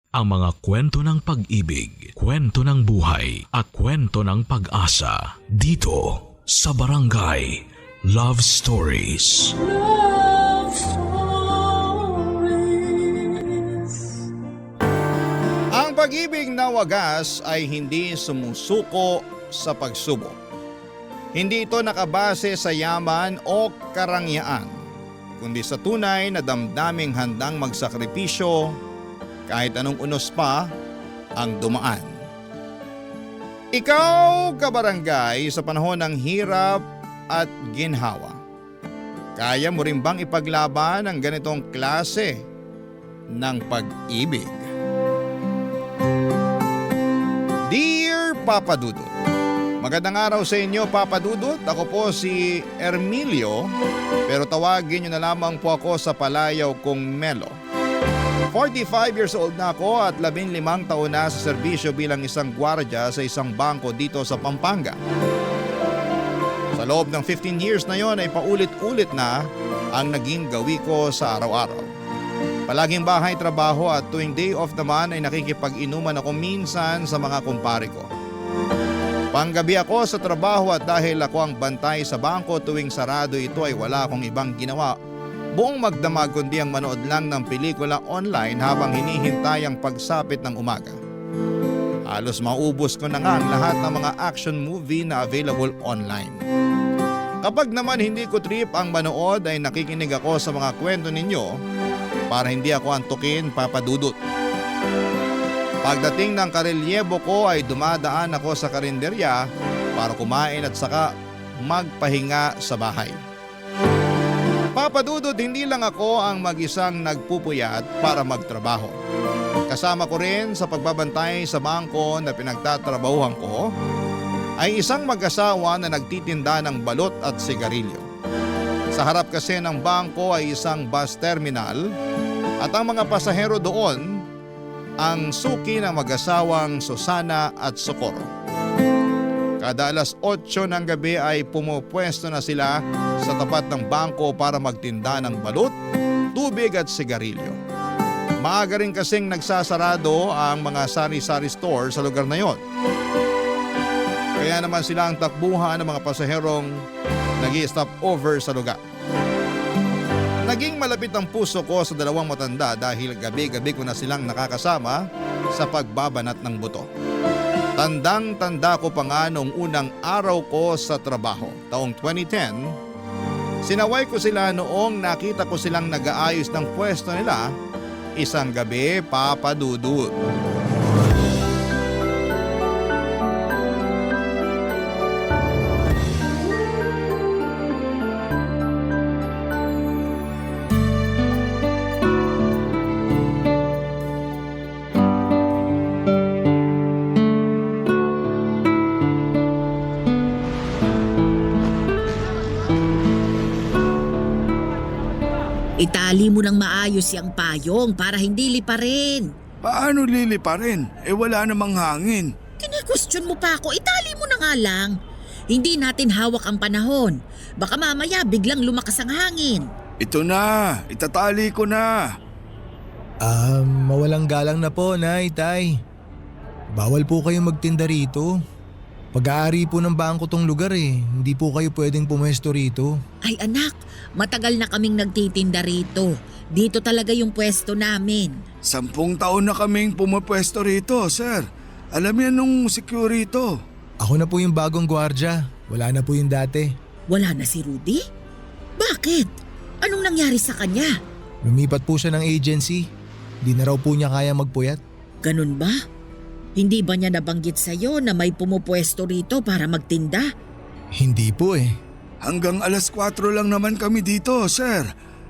ang mga kwento ng pag-ibig, kwento ng buhay at kwento ng pag-asa dito sa Barangay Love Stories. Love Stories. Ang pag-ibig na wagas ay hindi sumusuko sa pagsubok. Hindi ito nakabase sa yaman o karangyaan, kundi sa tunay na damdaming handang magsakripisyo kahit anong unos pa ang dumaan. Ikaw, kabarangay, sa panahon ng hirap at ginhawa, kaya mo rin bang ipaglaban ang ganitong klase ng pag-ibig? Dear Papa Dudut, magandang araw sa inyo, Papa Dudut. Ako po si Ermilio, pero tawagin niyo na lamang po ako sa palayaw kong Melo. 45 years old na ako at 15 taon na sa serbisyo bilang isang gwardiya sa isang bangko dito sa Pampanga. Sa loob ng 15 years na yon ay paulit-ulit na ang naging gawi ko sa araw-araw. Palaging bahay trabaho at tuwing day off naman ay nakikipag-inuman ako minsan sa mga kumpare ko. Panggabi ako sa trabaho at dahil ako ang bantay sa bangko tuwing sarado ito ay wala akong ibang ginawa buong magdamag kundi ang manood lang ng pelikula online habang hinihintay ang pagsapit ng umaga. Halos maubos ko na nga ang lahat ng mga action movie na available online. Kapag naman hindi ko trip ang manood ay nakikinig ako sa mga kwento ninyo para hindi ako antukin, Papa Dudut. Pagdating ng karelyebo ko ay dumadaan ako sa karinderya para kumain at saka magpahinga sa bahay. Papa Dudut, hindi lang ako ang mag-isang nagpupuyat para magtrabaho. Kasama ko rin sa pagbabantay sa bangko na pinagtatrabahuhan ko ay isang mag-asawa na nagtitinda ng balot at sigarilyo. Sa harap kasi ng bangko ay isang bus terminal at ang mga pasahero doon ang suki ng mag-asawang Susana at Socorro. Kada alas 8 ng gabi ay pumupwesto na sila sa tapat ng bangko para magtinda ng balot, tubig at sigarilyo. Maaga rin kasing nagsasarado ang mga sari-sari store sa lugar na yon. Kaya naman sila ang takbuhan ng mga pasaherong nag-i-stop over sa lugar. Naging malapit ang puso ko sa dalawang matanda dahil gabi-gabi ko na silang nakakasama sa pagbabanat ng buto. Tandang-tanda ko pa nga noong unang araw ko sa trabaho, taong 2010, sinaway ko sila noong nakita ko silang nag-aayos ng pwesto nila isang gabi, Papa Dudut. Itali mo ng maayos yung payong para hindi liparin. Paano liliparin? Wala namang hangin. Kine-question mo pa ako, itali mo na nga lang. Hindi natin hawak ang panahon. Baka mamaya biglang lumakas ang hangin. Ito na, itatali ko na. Mawalang galang na po, Nay, Tay. Bawal po kayong magtinda rito. Pag-aari po ng bangko tong lugar eh. Hindi po kayo pwedeng pumesto rito. Ay anak, matagal na kaming nagtitinda rito. Dito talaga yung pwesto namin. 10 taon na kaming pumapwesto rito, sir. Alam yan nung security. Ako na po yung bagong gwardya. Wala na po yung dati. Wala na si Rudy? Bakit? Anong nangyari sa kanya? Lumipat po siya ng agency. Di na raw po niya kaya magpuyat. Ganun ba? Hindi ba niya nabanggit sa'yo na may pumupwesto rito para magtinda? Hindi po eh. Hanggang alas 4 lang naman kami dito, sir.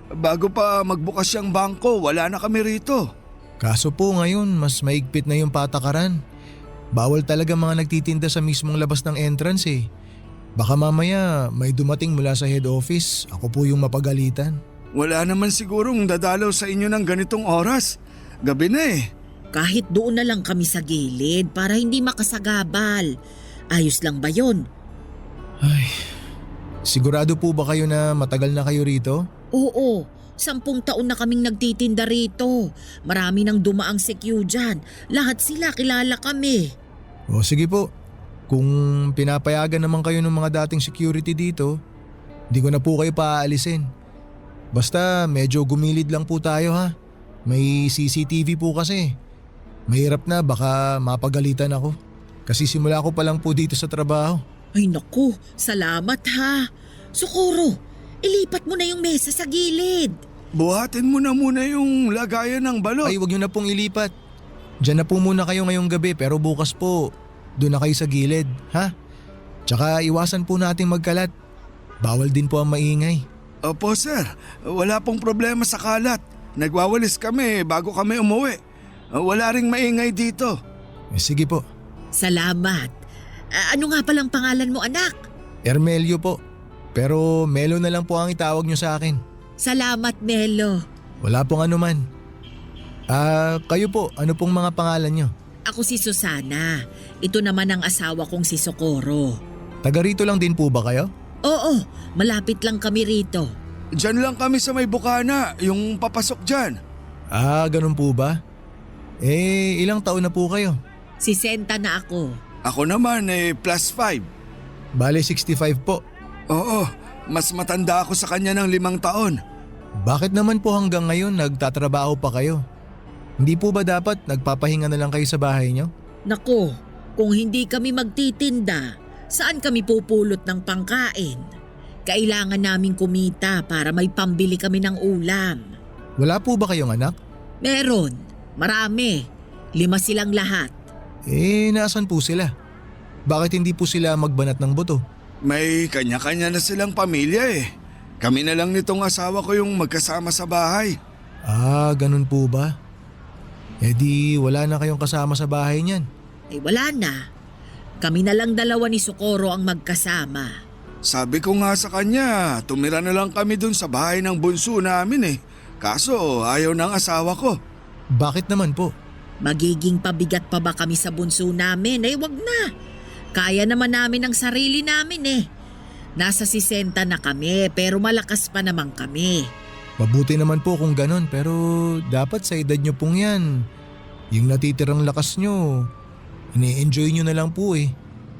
Bago pa magbukas yung bangko, wala na kami rito. Kaso po ngayon, mas maigpit na yung patakaran. Bawal talaga mga nagtitinda sa mismong labas ng entrance eh. Baka mamaya may dumating mula sa head office, ako po yung mapagalitan. Wala naman sigurong dadalaw sa inyo ng ganitong oras. Gabi na eh. Kahit doon na lang kami sa gilid para hindi makasagabal. Ayos lang ba yon? Ay, sigurado po ba kayo na matagal na kayo rito? Oo, 10 taon na kaming nagtitinda rito. Marami nang dumaang CQ dyan. Lahat sila kilala kami. O sige po, kung pinapayagan naman kayo ng mga dating security dito, di ko na po kayo paaalisin. Basta medyo gumilid lang po tayo ha. May CCTV po kasi. Mahirap na baka mapagalitan ako. Kasi simula ko pa lang po dito sa trabaho. Ay naku, salamat ha. Socorro, ilipat mo na yung mesa sa gilid. Buhatin mo na muna yung lagayan ng balot. Ay, wag niyo na pong ilipat. Diyan na po muna kayo ngayong gabi pero bukas po, doon na kayo sa gilid, ha? Tsaka iwasan po natin magkalat. Bawal din po ang maingay. Opo sir, wala pong problema sa kalat. Nagwawalis kami bago kami umuwi. Wala ring maingay dito. Sige po. Salamat. Ano nga palang pangalan mo anak? Ermelio po. Pero Melo na lang po ang itawag niyo sa akin. Salamat Melo. Wala pong anuman. Kayo po, ano pong mga pangalan niyo? Ako si Susana. Ito naman ang asawa kong si Socorro. Taga rito lang din po ba kayo? Oo, malapit lang kami rito. Diyan lang kami sa may bukana, yung papasok dyan. Ganun po ba? Ilang taon na po kayo? 60 na ako. Ako naman +5. Bale 65 po. Oo, mas matanda ako sa kanya ng 5 taon. Bakit naman po hanggang ngayon nagtatrabaho pa kayo? Hindi po ba dapat nagpapahinga na lang kayo sa bahay niyo? Naku, kung hindi kami magtitinda, saan kami pupulot ng pangkain? Kailangan naming kumita para may pambili kami ng ulam. Wala po ba kayong anak? Meron, marami. 5 silang lahat. Nasaan po sila? Bakit hindi po sila magbanat ng buto? May kanya-kanya na silang pamilya eh. Kami na lang nitong asawa ko yung magkasama sa bahay. Ganun po ba? Di wala na kayong kasama sa bahay niyan. Wala na. Kami na lang dalawa ni Socorro ang magkasama. Sabi ko nga sa kanya, tumira na lang kami dun sa bahay ng bunso namin eh. Kaso ayaw ng asawa ko. Bakit naman po? Magiging pabigat pa ba kami sa bunso namin? Wag na. Kaya naman namin ang sarili namin eh. Nasa 60 na kami pero malakas pa naman kami. Mabuti naman po kung ganon pero dapat sa edad nyo pong yan. Yung natitirang lakas nyo, ini-enjoy nyo na lang po eh.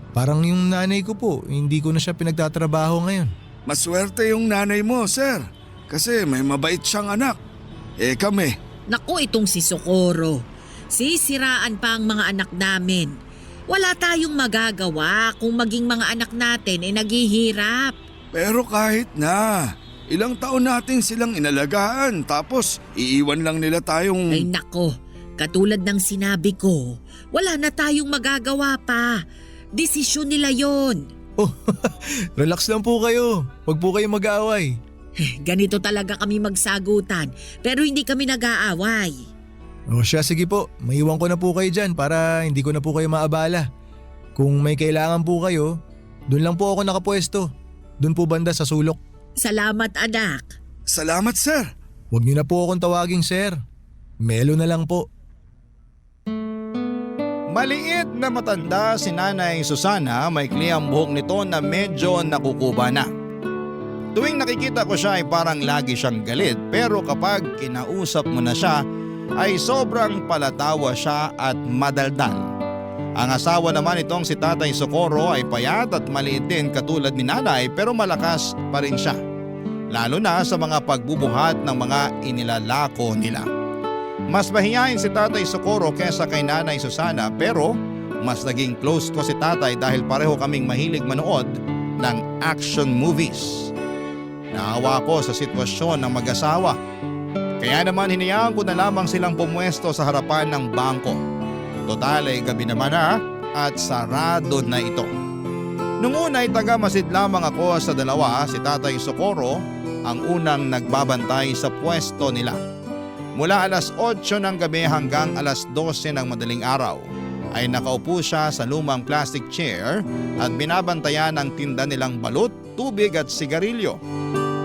Parang yung nanay ko po, hindi ko na siya pinagtatrabaho ngayon. Maswerte yung nanay mo, sir. Kasi may mabait siyang anak. Kami. Naku, itong si Socorro. Sisiraan pa ang mga anak namin. Wala tayong magagawa kung maging mga anak natin naghihirap. Pero kahit na, ilang taon natin silang inalagaan tapos iiwan lang nila tayong… Ay nako, katulad ng sinabi ko, wala na tayong magagawa pa. Desisyon nila yon. Relax lang po kayo. Huwag po kayo mag-aaway. Ganito talaga kami magsagutan pero hindi kami nag-aaway. Siya, sige po. Maiwan ko na po kayo dyan para hindi ko na po kayo maabala. Kung may kailangan po kayo, doon lang po ako nakapwesto. Doon po banda sa sulok. Salamat anak. Salamat, sir. Huwag niyo na po akong tawaging sir. Melo na lang po. Maliit na matanda si Nanay Susana, maikli ang buhok nito na medyo nakukuba na. Tuwing nakikita ko siya ay parang lagi siyang galit pero kapag kinausap mo na siya ay sobrang palatawa siya at madaldal. Ang asawa naman itong si Tatay Socorro ay payat at maliit din katulad ni Nanay pero malakas pa rin siya. Lalo na sa mga pagbubuhat ng mga inilalako nila. Mas mahiyain si Tatay Socorro kesa kay Nanay Susana pero mas naging close ko si Tatay dahil pareho kaming mahilig manood ng action movies. Naawa ko sa sitwasyon ng mag-asawa. Kaya naman hinayaan ko na lamang silang pumwesto sa harapan ng bangko. Total ay gabi naman na at sarado na ito. Nung una ay taga-masid lamang ako sa dalawa, si Tatay Socorro ang unang nagbabantay sa pwesto nila. Mula alas 8 ng gabi hanggang alas 12 ng madaling araw ay nakaupo siya sa lumang plastic chair at binabantayan ang tinda nilang balut, tubig at sigarilyo.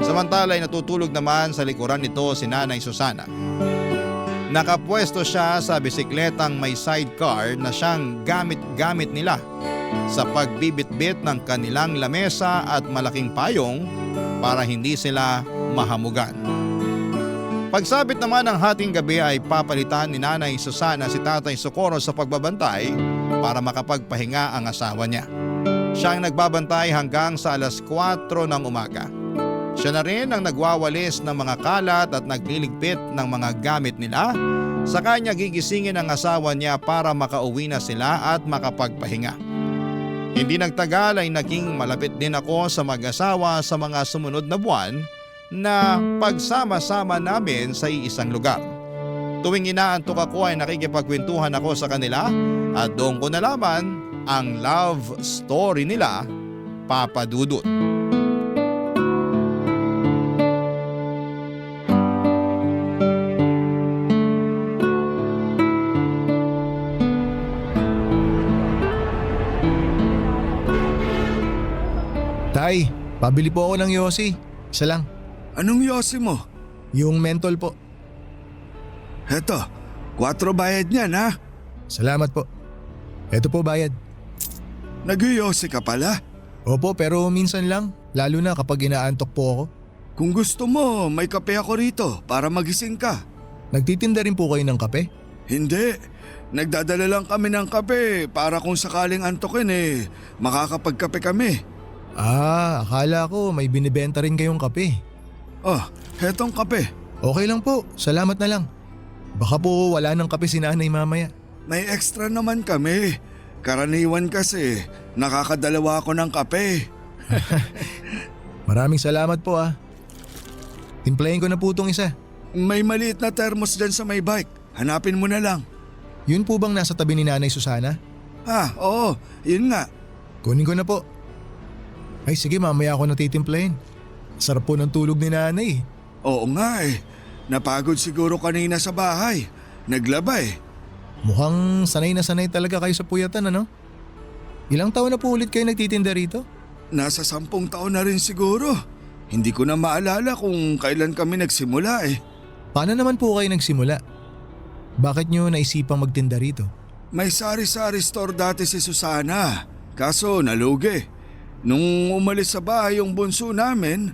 Samantala ay natutulog naman sa likuran nito si Nanay Susana. Nakapwesto siya sa bisikletang may sidecar na siyang gamit-gamit nila sa pagbibitbit ng kanilang lamesa at malaking payong para hindi sila mahamugan. Pagsabit naman ng hating gabi ay papalitan ni Nanay Susana si Tatay Socorro sa pagbabantay para makapagpahinga ang asawa niya. Siya ang nagbabantay hanggang sa alas 4 ng umaga. Siya na rin ang nagwawalis ng mga kalat at nagliligpit ng mga gamit nila. Sa kanya gigisingin ang asawa niya para makauwi na sila at makapagpahinga. Hindi nagtagal ay naging malapit din ako sa mag-asawa sa mga sumunod na buwan na pagsama-sama namin sa iisang lugar. Tuwing inaantok ako ay nakikipagkwentuhan ako sa kanila at doon ko nalaman ang love story nila, Papa Dudut. Tay, pabili po ako ng yosi. Isa lang. Anong yosi mo? Yung mentol po. Heto, 4 bayad niyan ha. Salamat po. Eto po bayad. Nag-yosi ka pala? Opo, pero minsan lang. Lalo na kapag inaantok po ako. Kung gusto mo, may kape ako rito para magising ka. Nagtitinda rin po kayo ng kape? Hindi, nagdadala lang kami ng kape para kung sakaling antokin makakapagkape kami. Akala ko may binibenta rin kayong kape. Oh, hetong kape. Okay lang po, salamat na lang. Baka po wala ng kape si nanay mamaya. May extra naman kami. Karaniwan kasi, nakakadalawa ako ng kape. Maraming salamat po Timplahin ko na po itong isa. May maliit na thermos dyan sa may bike. Hanapin mo na lang. Yun po bang nasa tabi ni Nanay Susana? Oo, yun nga. Kunin ko na po. Ay sige, mamaya ako natitimplahin. Sarap po ng tulog ni nanay. Oo nga Napagod siguro kanina sa bahay. Naglaba Mukhang sanay na sanay talaga kayo sa puyatan ano? Ilang taon na po ulit kayo nagtitinda rito? Nasa 10 taon na rin siguro. Hindi ko na maalala kung kailan kami nagsimula Paano naman po kayo nagsimula? Bakit nyo naisipang magtinda rito? May sari-sari store dati si Susana. Kaso nalugi. Nung umalis sa bahay yung bunso namin,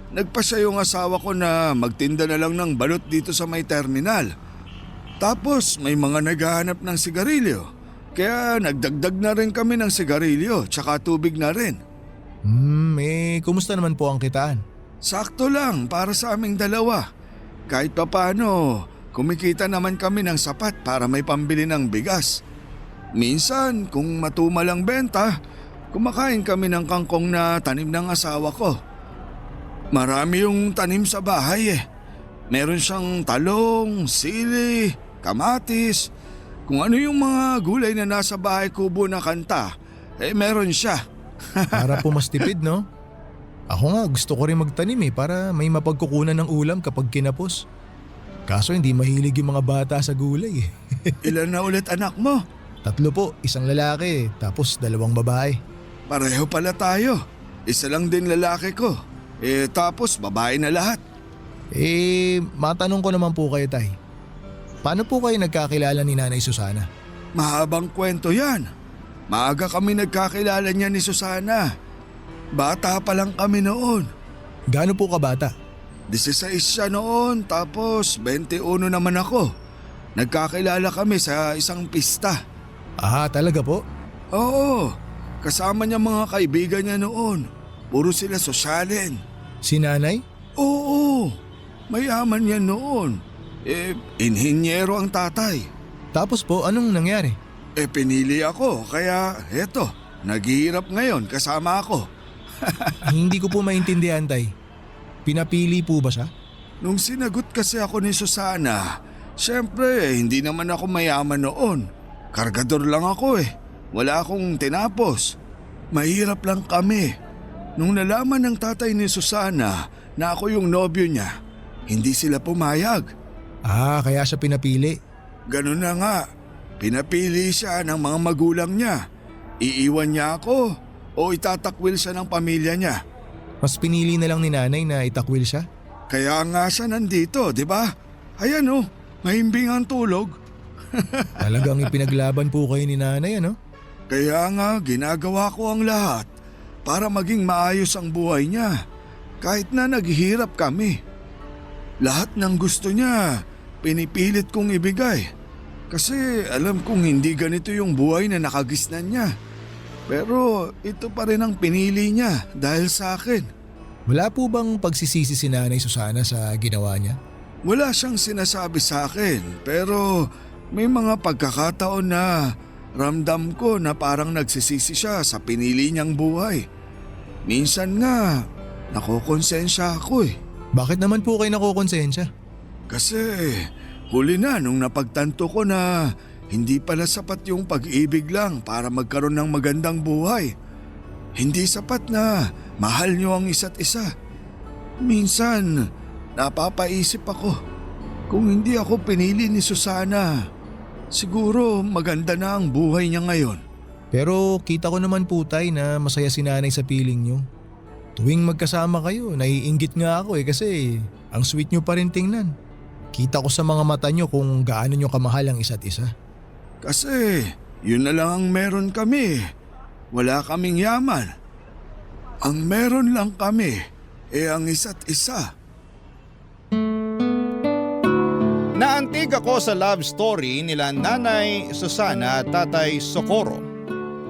nagpasya yung asawa ko na magtinda na lang ng balot dito sa may terminal. Tapos may mga naghahanap ng sigarilyo. Kaya nagdagdag na rin kami ng sigarilyo tsaka tubig na rin. Kumusta naman po ang kitaan? Sakto lang para sa aming dalawa. Kahit papano, kumikita naman kami ng sapat para may pambili ng bigas. Minsan, kung matumal ang benta, kumakain kami ng kangkong na tanim ng asawa ko. Marami yung tanim sa bahay Meron siyang talong, sili, kamatis. Kung ano yung mga gulay na nasa bahay kubo na kanta, meron siya. Para po mas tipid, no? Ako nga gusto ko rin magtanim para may mapagkukunan ng ulam kapag kinapos. Kaso hindi mahilig yung mga bata sa gulay Ilan na ulit anak mo? 3 po, isang lalaki tapos 2 babae. Pareho pala tayo. Isa lang din lalaki ko. Tapos babae na lahat. Matanong ko naman po kayo, tay. Paano po kayo nagkakilala ni Nanay Susana? Mahabang kwento yan. Maaga kami nagkakilala niya ni Susana. Bata pa lang kami noon. Gaano po kabata? 16 siya noon tapos 21 naman ako. Nagkakilala kami sa isang pista. Talaga po? Oo, kasama niya mga kaibigan niya noon. Puro sila sosyalin. Si nanay? Oo, mayaman yan noon. Inhinyero ang tatay. Tapos po, anong nangyari? Pinili ako kaya eto, naghihirap ngayon kasama ako. Hindi ko po maintindihan, tay. Pinapili po ba siya? Nung sinagot kasi ako ni Susana, syempre hindi naman ako mayaman noon. Kargador lang ako Wala akong tinapos. Mahirap lang kami. Nung nalaman ng tatay ni Susana na ako yung nobyo niya, hindi sila pumayag. Kaya siya pinapili. Ganun na nga. Pinapili siya ng mga magulang niya. Iiwan niya ako o itatakwil siya ng pamilya niya. Mas pinili na lang ni nanay na itakwil siya? Kaya nga siya nandito, di ba? Ayan mahimbing ang tulog. Talagang ipinaglaban po kayo ni nanay, ano? Kaya nga ginagawa ko ang lahat para maging maayos ang buhay niya kahit na naghihirap kami. Lahat ng gusto niya, pinipilit kong ibigay. Kasi alam kong hindi ganito yung buhay na nakagisnan niya. Pero ito pa rin ang pinili niya dahil sa akin. Wala po bang pagsisisi si Nanay Susana sa ginawa niya? Wala siyang sinasabi sa akin pero may mga pagkakataon na ramdam ko na parang nagsisisi siya sa pinili niyang buhay. Minsan nga, nakokonsensya ako eh. Bakit naman po kayo nakokonsensya? Kasi huli na nung napagtanto ko na hindi pala sapat yung pag-ibig lang para magkaroon ng magandang buhay. Hindi sapat na mahal niyo ang isa't isa. Minsan, napapaisip ako, kung hindi ako pinili ni Susana, siguro maganda na ang buhay niya ngayon. Pero kita ko naman po tay na masaya si Nanay sa piling niyo. Tuwing magkasama kayo, naiinggit nga ako kasi ang sweet niyo pa rin tingnan. Kita ko sa mga mata niyo kung gaano niyo kamahal ang isa't isa. Kasi yun na lang ang meron kami. Wala kaming yaman. Ang meron lang kami ang isa't isa. Naantig ako sa love story nila Nanay Susana at Tatay Socorro.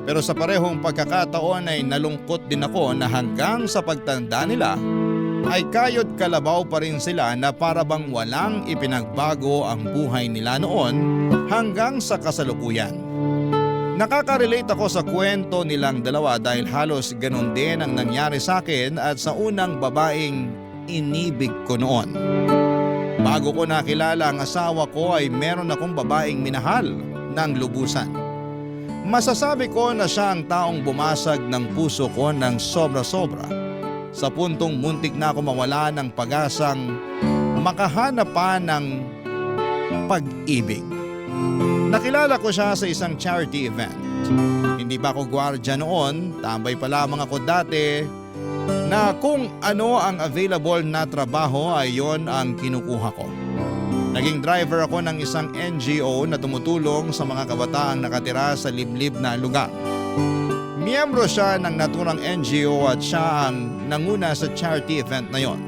Pero sa parehong pagkakataon ay nalungkot din ako na hanggang sa pagtanda nila ay kayod kalabaw pa rin sila na para bang walang ipinagbago ang buhay nila noon hanggang sa kasalukuyan. Nakaka-relate ako sa kwento nilang dalawa dahil halos ganun din ang nangyari sa akin at sa unang babaeng inibig ko noon. Bago ko nakilala ang asawa ko ay meron akong babaeng minahal ng lubusan. Masasabi ko na siya ang taong bumasag ng puso ko ng sobra-sobra sa puntong muntik na ako mawala ng pag-asang makahanap pa ng pag-ibig. Nakilala ko siya sa isang charity event. Hindi pa ako gwardiya noon, tambay pa lamang ako dati na kung ano ang available na trabaho ay yon ang kinukuha ko. Naging driver ako ng isang NGO na tumutulong sa mga kabataang nakatira sa liblib na lugar. Miyembro siya ng naturang NGO at siya ang nanguna sa charity event na yon.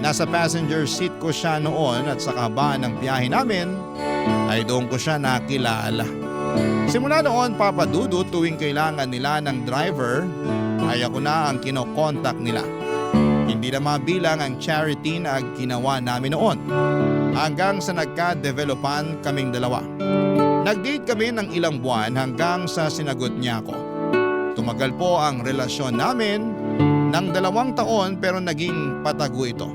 Nasa passenger seat ko siya noon at sa kahabaan ng biyahe namin ay doon ko siya nakilala. Simula noon, Papa Dudu, tuwing kailangan nila ng driver ay ako na ang kinokontak nila. Hindi na mabilang ang charity na ginawa namin noon hanggang sa nagka-developan kaming dalawa. Nag-date kami ng ilang buwan hanggang sa sinagot niya ako. Tumagal po ang relasyon namin ng 2 taon pero naging patago ito.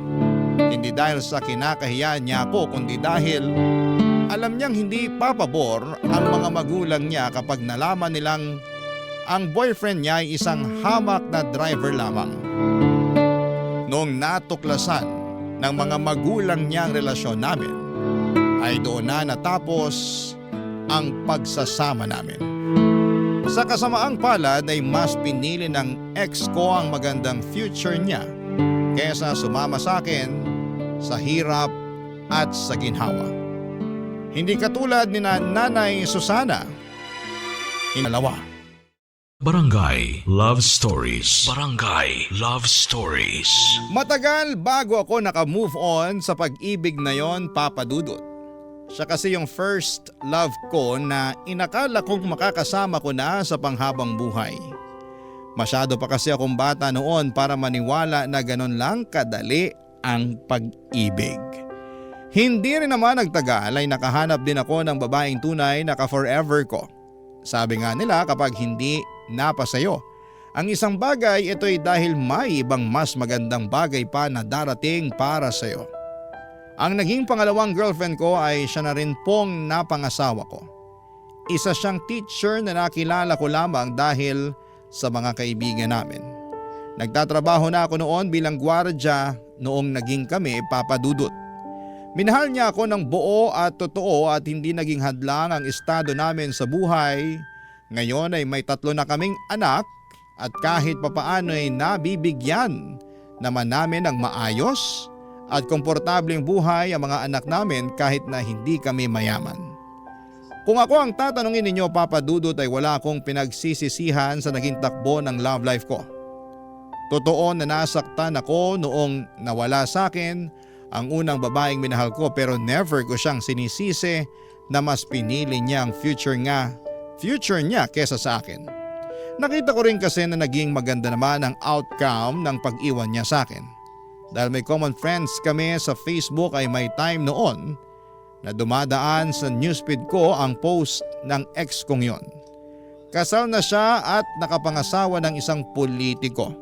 Hindi dahil sa kinakahiya niya ako kundi dahil alam niyang hindi papabor ang mga magulang niya kapag nalaman nilang ang boyfriend niya ay isang hamak na driver lamang. Noong natuklasan ng mga magulang niya ang relasyon namin ay doon na natapos ang pagsasama namin. Sa kasamaang palad ay mas pinili ng ex ko ang magandang future niya kaysa sumama sa akin sa hirap at sa ginhawa. Hindi katulad ni Nanay Susana. Inalawa. Barangay Love Stories. Barangay Love Stories. Matagal bago ako naka-move on sa pag-ibig na yon, Papa Dudut. Siya kasi yung first love ko na inakala kong makakasama ko na sa panghabang buhay. Masyado pa kasi akong bata noon para maniwala na ganon lang kadali ang pag-ibig. Hindi rin naman nagtagal ay nakahanap din ako ng babaeng tunay na ka-forever ko. Sabi nga nila kapag hindi napasayo ang isang bagay, ito'y dahil may ibang mas magandang bagay pa na darating para sayo. Ang naging pangalawang girlfriend ko ay siya na rin pong napangasawa ko. Isa siyang teacher na nakilala ko lamang dahil sa mga kaibigan namin. Nagtatrabaho na ako noon bilang gwardiya noong naging kami, Papa Dudut. Minahal niya ako ng buo at totoo at hindi naging hadlang ang estado namin sa buhay. Ngayon ay may 3 na kaming anak at kahit papaano ay nabibigyan naman namin ng maayos at komportableng buhay ang mga anak namin kahit na hindi kami mayaman. Kung ako ang tatanungin ninyo, Papa Dudut, ay wala akong pinagsisisihan sa naging takbo ng love life ko. Totoo na nasaktan ako noong nawala sa akin ang unang babaeng minahal ko pero never ko siyang sinisisi na mas pinili niya ang future niya kesa sa akin. Nakita ko rin kasi na naging maganda naman ang outcome ng pag-iwan niya sa akin. Dahil may common friends kami sa Facebook ay may time noon na dumadaan sa newsfeed ko ang post ng ex kong yon. Kasal na siya at nakapangasawa ng isang politiko.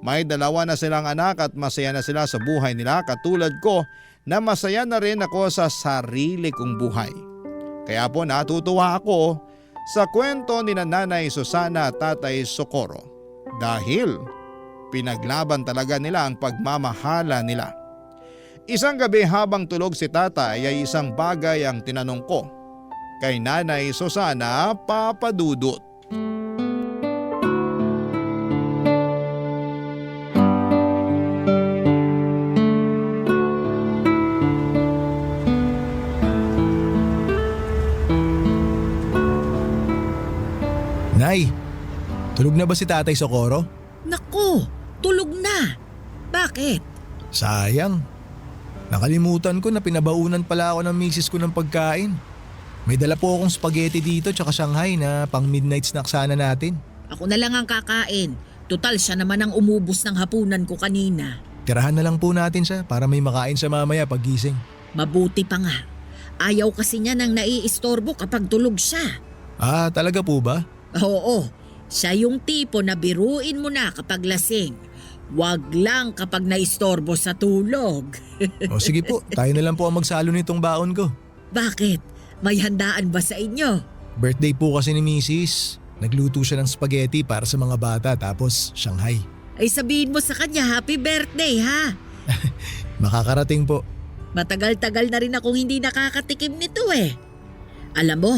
May 2 na silang anak at masaya na sila sa buhay nila katulad ko na masaya na rin ako sa sarili kong buhay. Kaya po natutuwa ako sa kwento ni Nanay Susana at Tatay Socorro dahil pinaglaban talaga nila ang pagmamahala nila. Isang gabi habang tulog si Tatay ay isang bagay ang tinanong ko kay Nanay Susana, Papa Dudut. Nay, tulog na ba si Tatay Socorro? Naku, tulog na. Bakit? Sayang. Nakalimutan ko na pinabaunan pala ako ng misis ko ng pagkain. May dala po akong spaghetti dito tsaka Shanghai na pang midnight snack sana natin. Ako na lang ang kakain. Total siya naman ang umubos ng hapunan ko kanina. Tirahan na lang po natin siya para may makain sa mamaya paggising. Mabuti pa nga. Ayaw kasi niya nang naiistorbo kapag tulog siya. Ah, talaga po ba? Oo, siya yung tipo na biruin mo na kapag lasing. Wag lang kapag naistorbo sa tulog. O sige po, tayo na lang po ang magsalo nitong baon ko. Bakit? May handaan ba sa inyo? Birthday po kasi ni Mrs. Nagluto siya ng spaghetti para sa mga bata tapos Shanghai. Ay sabihin mo sa kanya happy birthday ha. Makakarating po. Matagal-tagal na rin akong hindi nakakatikim nito eh. Alam mo,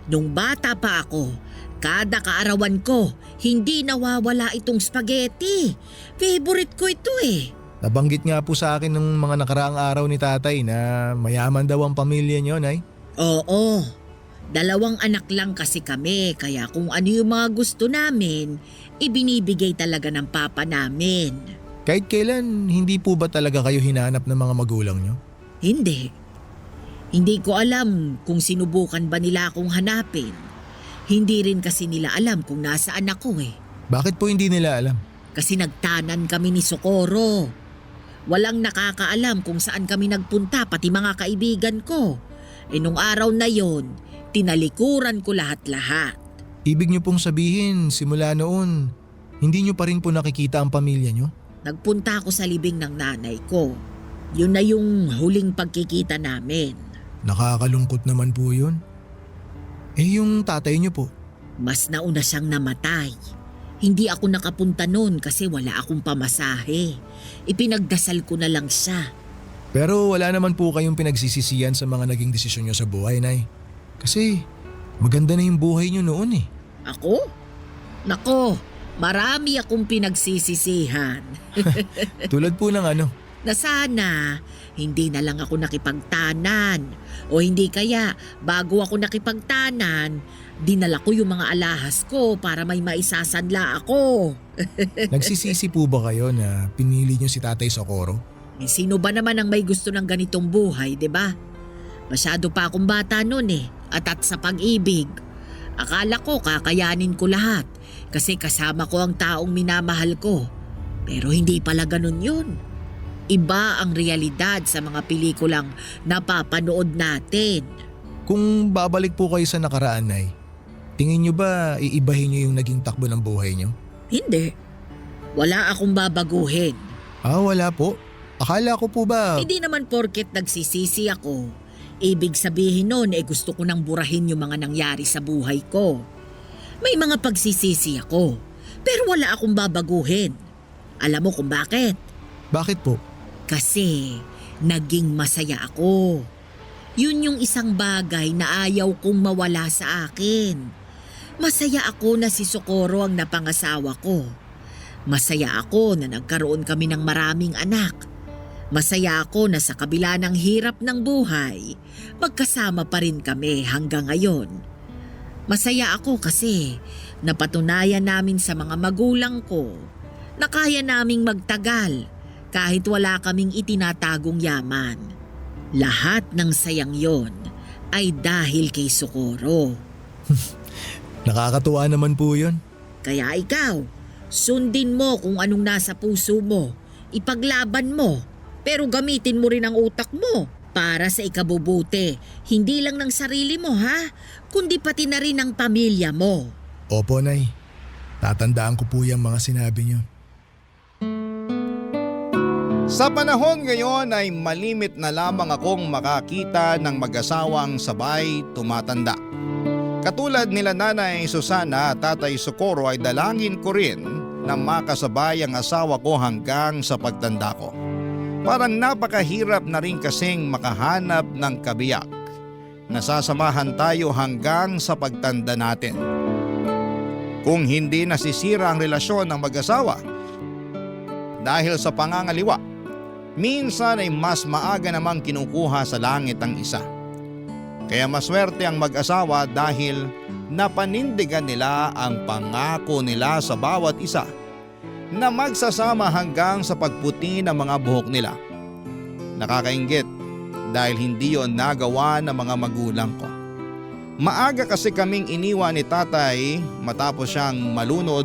nung bata pa ako, kada kaarawan ko, hindi nawawala itong spaghetti. Favorite ko ito eh. Nabanggit nga po sa akin ng mga nakaraang araw ni Tatay na mayaman daw ang pamilya niyo, Nay. Oo, 2 anak lang kasi kami kaya kung ano yung mga gusto namin, ibinibigay talaga ng papa namin. Kahit kailan, hindi po ba talaga kayo hinanap ng mga magulang niyo? Hindi. Hindi ko alam kung sinubukan ba nila akong hanapin. Hindi rin kasi nila alam kung nasaan ako eh. Bakit po hindi nila alam? Kasi nagtanan kami ni Socorro. Walang nakakaalam kung saan kami nagpunta pati mga kaibigan ko. E nung araw na yon, tinalikuran ko lahat-lahat. Ibig niyo pong sabihin, simula noon, hindi niyo pa rin po nakikita ang pamilya niyo? Nagpunta ako sa libing ng nanay ko. Yun na yung huling pagkikita namin. Nakakalungkot naman po yun. Eh yung tatay niyo po? Mas nauna siyang namatay. Hindi ako nakapunta noon kasi wala akong pamasahe. Ipinagdasal ko na lang siya. Pero wala naman po kayong pinagsisisihan sa mga naging desisyon niyo sa buhay, Nay. Kasi maganda na yung buhay niyo noon eh. Ako? Nako, marami akong pinagsisisihan. Tulad po ng ano? Na sana hindi na lang ako nakipagtanan. O hindi kaya bago ako nakipagtanan, dinala ko yung mga alahas ko para may maisasanla ako. Nagsisisi po ba kayo na pinili niyo si Tatay Socorro? Eh, sino ba naman ang may gusto ng ganitong buhay, 'di ba? Masyado pa akong bata noon eh, at sa pag-ibig. Akala ko kakayanin ko lahat kasi kasama ko ang taong minamahal ko. Pero hindi pala ganun yun. Iba ang realidad sa mga pelikulang napapanood natin. Kung babalik po kayo sa nakaraan, Nay, tingin niyo ba iibahin niyo yung naging takbo ng buhay niyo? Hindi. Wala akong babaguhin. Ah, wala po. Akala ko po ba… Hindi naman porket nagsisisi ako. Ibig sabihin nun gusto ko nang burahin yung mga nangyari sa buhay ko. May mga pagsisisi ako, pero wala akong babaguhin. Alam mo kung bakit? Bakit po? Kasi naging masaya ako. Yun yung isang bagay na ayaw kong mawala sa akin. Masaya ako na si Socorro ang napangasawa ko. Masaya ako na nagkaroon kami ng maraming anak. Masaya ako na sa kabila ng hirap ng buhay, magkasama pa rin kami hanggang ngayon. Masaya ako kasi napatunayan namin sa mga magulang ko na kaya naming magtagal kahit wala kaming itinatagong yaman. Lahat ng sayang yon ay dahil kay Socorro. Nakakatuwa naman po yun. Kaya ikaw, sundin mo kung anong nasa puso mo. Ipaglaban mo, pero gamitin mo rin ang utak mo para sa ikabubuti. Hindi lang ng sarili mo ha, kundi pati na rin ng pamilya mo. Opo, Nay. Tatandaan ko po yung mga sinabi niyo. Sa panahon ngayon ay malimit na lamang akong makakita ng mag-asawang sabay tumatanda. Katulad nila Nanay Susana at Tatay Socorro ay dalangin ko rin na makasabay ang asawa ko hanggang sa pagtanda ko. Parang napakahirap na rin kasing makahanap ng kabiyak. Nasasamahan tayo hanggang sa pagtanda natin. Kung hindi nasisira ang relasyon ng mag-asawa dahil sa pangangaliwa, minsan ay mas maaga namang kinukuha sa langit ang isa. Kaya maswerte ang mag-asawa dahil napanindigan nila ang pangako nila sa bawat isa na magsasama hanggang sa pagputi ng mga buhok nila. Nakakainggit dahil hindi yon nagawa ng mga magulang ko. Maaga kasi kaming iniwan ni tatay matapos siyang malunod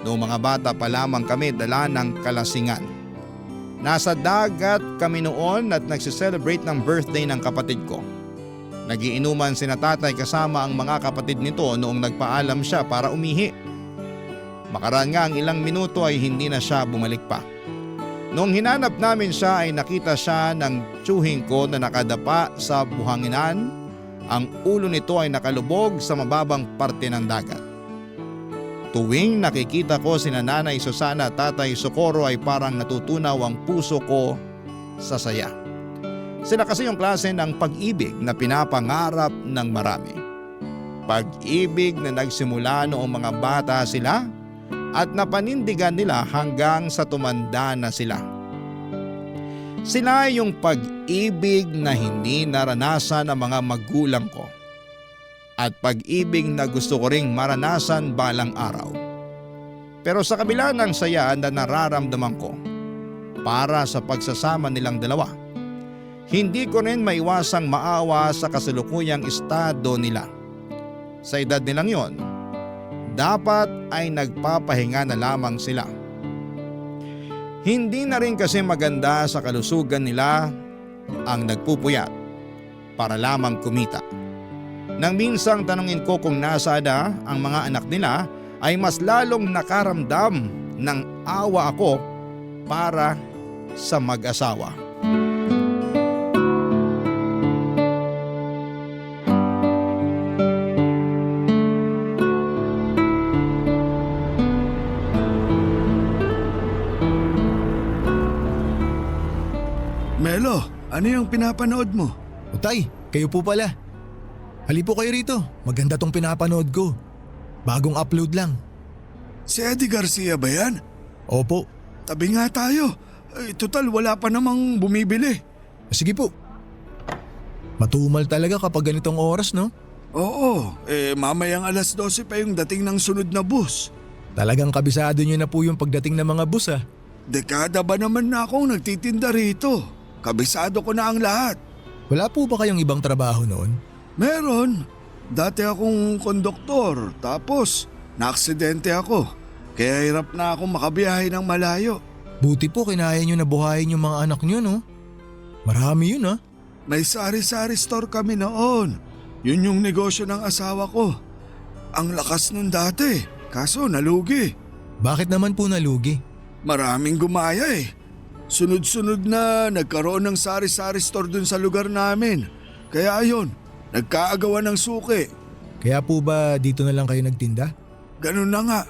noong mga bata pa lamang kami dala ng kalasingan. Nasa dagat kami noon at nagsiselebrate ng birthday ng kapatid ko. Nagiinuman sina tatay kasama ang mga kapatid nito noong nagpaalam siya para umihi. Makaraan nga ang ilang minuto ay hindi na siya bumalik pa. Noong hinanap namin siya ay nakita siya ng tiyuhin ko na nakadapa sa buhanginan. Ang ulo nito ay nakalubog sa mababang parte ng dagat. Tuwing nakikita ko sina Nanay Susana at Tatay Socorro ay parang natutunaw ang puso ko sa saya. Sila kasi yung klase ng pag-ibig na pinapangarap ng marami. Pag-ibig na nagsimula noong mga bata sila at napanindigan nila hanggang sa tumanda na sila. Sila yung pag-ibig na hindi naranasan ng mga magulang ko. At pag-ibig na gusto ko ring maranasan balang araw. Pero sa kabila ng saya na nararamdaman ko para sa pagsasama nilang dalawa, hindi ko rin maiwasang maawa sa kasalukuyang estado nila. Sa edad nilang yon, dapat ay nagpapahinga na lamang sila. Hindi na rin kasi maganda sa kalusugan nila ang nagpupuyat para lamang kumita. Nang minsang tanungin ko kung nasaan na ang mga anak nila ay mas lalong nakaramdam ng awa ako para sa mag-asawa. Melo, ano yung pinapanood mo? O Tay, kayo po pala. Hali po kayo rito. Maganda tong pinapanood ko. Bagong upload lang. Si Eddie Garcia ba yan? Opo. Tabi nga tayo. Total wala pa namang bumibili. Sige po. Matumal talaga kapag ganitong oras, no? Oo, mamayang 12:00 pa yung dating ng sunod na bus. Talagang kabisado nyo na po yung pagdating ng mga bus, ah. Dekada ba naman na akong nagtitinda rito? Kabisado ko na ang lahat. Wala po ba kayong ibang trabaho noon? Meron. Dati akong konduktor, tapos naaksidente ako. Kaya hirap na akong makabiyahe ng malayo. Buti po kinaya nyo na buhayin yung mga anak nyo, no? Marami yun, ah. May sari-sari store kami noon. Yun yung negosyo ng asawa ko. Ang lakas nun dati, kaso nalugi. Bakit naman po nalugi? Maraming gumaya eh. Sunod-sunod na nagkaroon ng sari-sari store dun sa lugar namin. Kaya ayun, nagkaagawan ng suki. Kaya po ba dito na lang kayo nagtinda? Ganun na nga.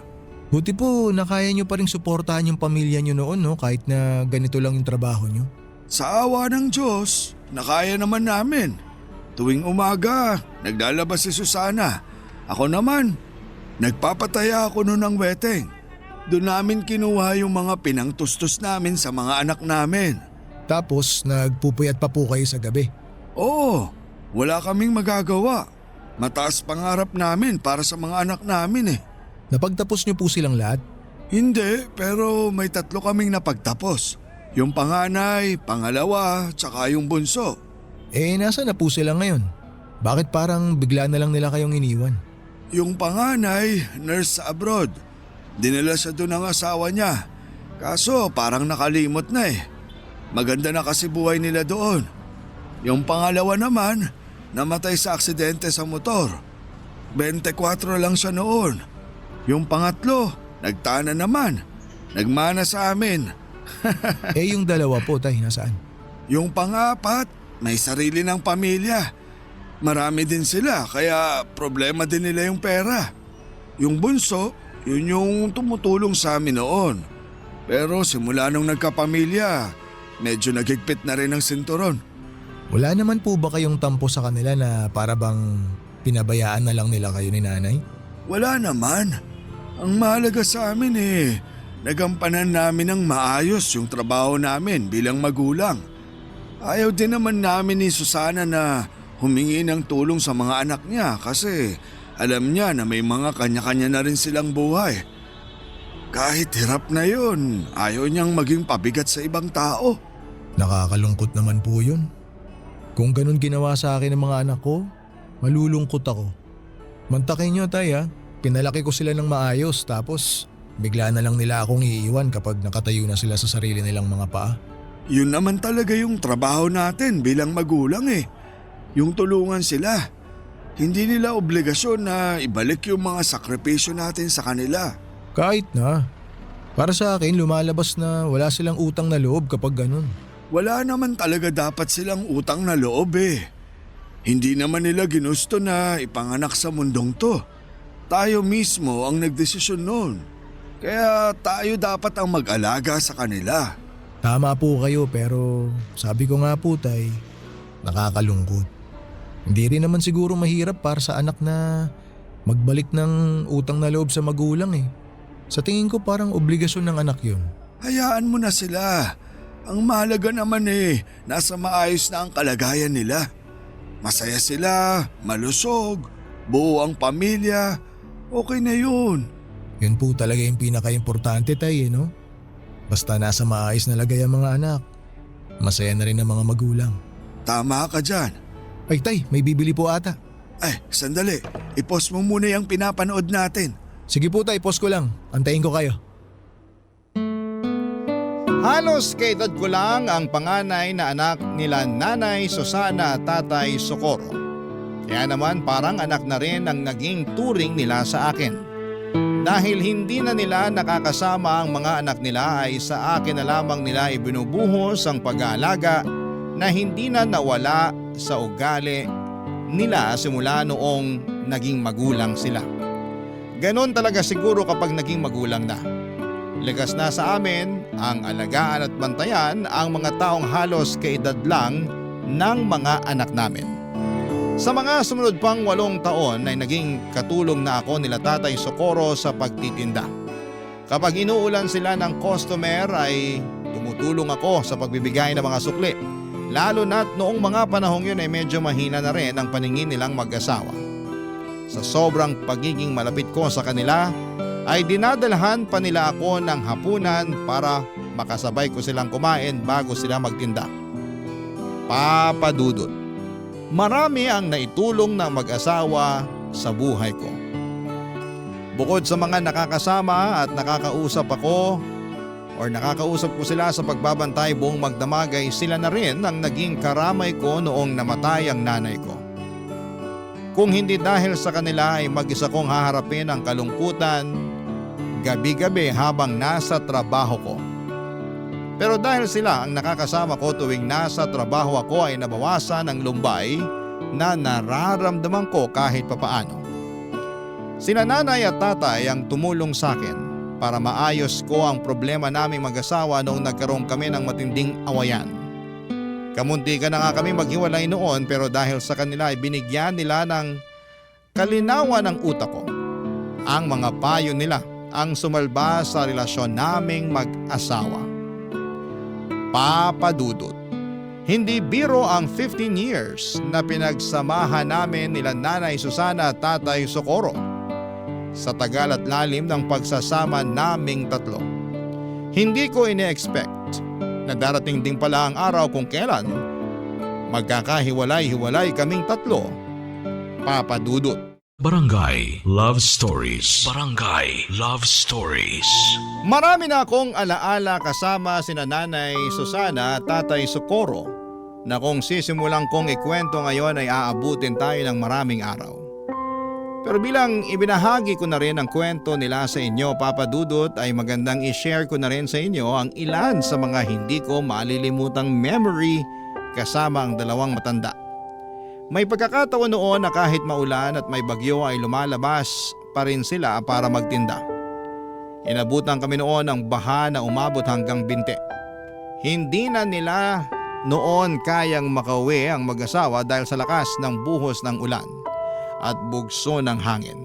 Buti po nakaya nyo pa rin suportahan yung pamilya nyo noon, no? Kahit na ganito lang yung trabaho nyo. Sa awa ng Diyos, nakaya naman namin. Tuwing umaga, naglalabas si Susana. Ako naman, nagpapataya ako noon ng weteng. Doon namin kinuha yung mga pinangtustos namin sa mga anak namin. Tapos nagpupuyat pa po kayo sa gabi. Oo, wala kaming magagawa. Mataas pangarap namin para sa mga anak namin eh. Napagtapos nyo po silang lahat? Hindi, pero may 3 kaming napagtapos. Yung panganay, pangalawa, tsaka yung bunso. Nasa na po sila ngayon? Bakit parang bigla na lang nila kayong iniwan? Yung panganay, nurse sa abroad. Dinala siya doon ng asawa niya. Kaso parang nakalimot na eh. Maganda na kasi buhay nila doon. Yung pangalawa naman, namatay sa aksidente sa motor. 24 lang siya noon. Yung pangatlo, nagtana naman. Nagmana sa amin. Yung dalawa po, tay, nasaan? Yung pangapat, may sarili ng pamilya. Marami din sila kaya problema din nila yung pera. Yung bunso, yun yung tumutulong sa amin noon. Pero simula nung nagkapamilya, medyo nagigpit na rin ang sinturon. Wala naman po ba kayong tampo sa kanila na para bang pinabayaan na lang nila kayo ni nanay? Wala naman. Ang mahalaga sa amin nagampanan namin ng maayos yung trabaho namin bilang magulang. Ayaw din naman namin ni Susana na humingi ng tulong sa mga anak niya kasi alam niya na may mga kanya-kanya na rin silang buhay. Kahit hirap na yun, ayaw niyang maging pabigat sa ibang tao. Nakakalungkot naman po yun. Kung ganun ginawa sa akin ng mga anak ko, malulungkot ako. Mantakin nyo, tay, ha? Pinalaki ko sila ng maayos tapos bigla na lang nila akong iiwan kapag nakatayo na sila sa sarili nilang mga paa. Yun naman talaga yung trabaho natin bilang magulang Yung tulungan sila. Hindi nila obligasyon na ibalik yung mga sakripisyo natin sa kanila. Kahit na. Para sa akin, lumalabas na wala silang utang na loob kapag ganun. Wala naman talaga dapat silang utang na loob Hindi naman nila ginusto na ipanganak sa mundong to. Tayo mismo ang nagdesisyon noon. Kaya tayo dapat ang mag-alaga sa kanila. Tama po kayo pero sabi ko nga po, tay, nakakalungkot. Hindi rin naman siguro mahirap para sa anak na magbalik ng utang na loob sa magulang Sa tingin ko parang obligasyon ng anak yun. Hayaan mo na sila. Ang mahalaga naman nasa maayos na ang kalagayan nila. Masaya sila, malusog, buo ang pamilya, okay na yun. Yun po talaga yung pinaka-importante, tay, no? Basta nasa maayos na lagay ang mga anak. Masaya na rin ang mga magulang. Tama ka dyan. Ay, tay, may bibili po ata. Ay, sandali. I-post mo muna yung pinapanood natin. Sige po, tay, post ko lang. Antayin ko kayo. Halos kaedad ko lang ang panganay na anak nila Nanay Susana at Tatay Socorro. Kaya naman parang anak na rin ang naging turing nila sa akin. Dahil hindi na nila nakakasama ang mga anak nila ay sa akin na lamang nila ibinubuhos ang pag-aalaga na hindi na nawala sa ugali nila simula noong naging magulang sila. Ganon talaga siguro kapag naging magulang na. Likas na sa amin ang alagaan at bantayan ang mga taong halos kaedad lang ng mga anak namin. Sa mga sumunod pang 8 taon ay naging katulong na ako nila Tatay Socorro sa pagtitinda. Kapag inuulan sila ng customer ay tumutulong ako sa pagbibigay ng mga sukli. Lalo na't noong mga panahong yun ay medyo mahina na rin ang paningin nilang mag-asawa. Sa sobrang pagiging malapit ko sa kanila ay dinadalhan pa nila ako ng hapunan para makasabay ko silang kumain bago sila magtinda. Papa Dudut, marami ang naitulong ng mag-asawa sa buhay ko. Bukod sa mga nakakasama at nakakausap ako or nakakausap ko sila sa pagbabantay buong magdamag ay sila na rin ang naging karamay ko noong namatay ang nanay ko. Kung hindi dahil sa kanila ay mag-isa kong haharapin ang kalungkutan gabi-gabi habang nasa trabaho ko. Pero dahil sila ang nakakasama ko tuwing nasa trabaho ako ay nabawasan ang lumbay na nararamdaman ko kahit papaano. Sina nanay at tatay ang tumulong sa akin para maayos ko ang problema naming mag-asawa noong nagkaroon kami ng matinding awayan. Kamunti ka na nga kami maghiwalay noon pero dahil sa kanila ay binigyan nila ng kalinawan ng utak ko. Ang mga payo nila ang sumalba sa relasyon naming mag-asawa. Papa Dudut, hindi biro ang 15 years na pinagsamahan namin nila Nanay Susana at Tatay Socorro. Sa tagal at lalim ng pagsasama naming tatlo, hindi ko ine-expect na darating din pala ang araw kung kailan magkakahiwalay-hiwalay kaming tatlo, Papa Dudut. Barangay Love Stories. Barangay Love Stories. Marami na akong alaala kasama sina Nanay Susana at Tatay Socorro na kung sisimulang kong ikwento ngayon ay aabutin tayo ng maraming araw. Pero bilang ibinahagi ko na rin ang kwento nila sa inyo, Papa Dudut, ay magandang i-share ko na rin sa inyo ang ilan sa mga hindi ko malilimutang memory kasama ang dalawang matanda. May pagkakataon noon na kahit maulan at may bagyo ay lumalabas pa rin sila para magtinda. Inabutan kami noon ng baha na umabot hanggang binte. Hindi na nila noon kayang makauwi ang mag-asawa dahil sa lakas ng buhos ng ulan at bugso ng hangin.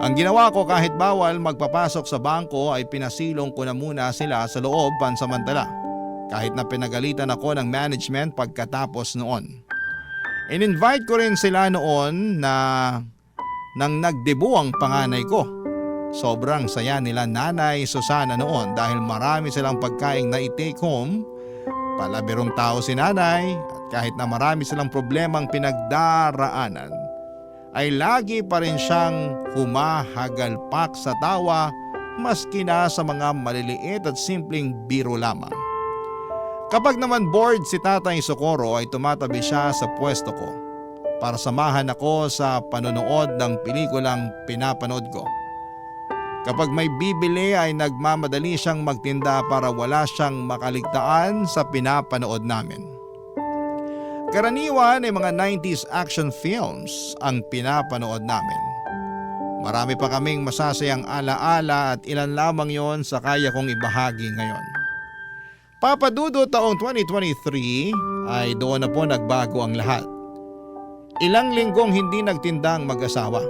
Ang ginawa ko kahit bawal magpapasok sa bangko ay pinasilong ko na muna sila sa loob pansamantala. Kahit na pinagalitan ako ng management pagkatapos noon. In-invite ko rin sila noon na nang nagdebu ang panganay ko. Sobrang saya nila Nanay Susana noon dahil marami silang pagkaing na i-take home. Palabirong tao si Nanay at kahit na marami silang problemang pinagdaraanan, ay lagi pa rin siyang humahagalpak sa tawa maski na sa mga maliliit at simpleng biro lamang. Kapag naman bored si Tatay Socorro ay tumatabi siya sa pwesto ko para samahan ako sa panonood ng pelikulang pinapanood ko. Kapag may bibili ay nagmamadali siyang magtinda para wala siyang makaligtaan sa pinapanood namin. Karaniwan ay mga 90s action films ang pinapanood namin. Marami pa kaming masasayang alaala at ilan lamang yon sa kaya kong ibahagi ngayon. Papa Dudut, taong 2023 ay doon na po nagbago ang lahat. Ilang linggong hindi nagtinda ang mag-asawa.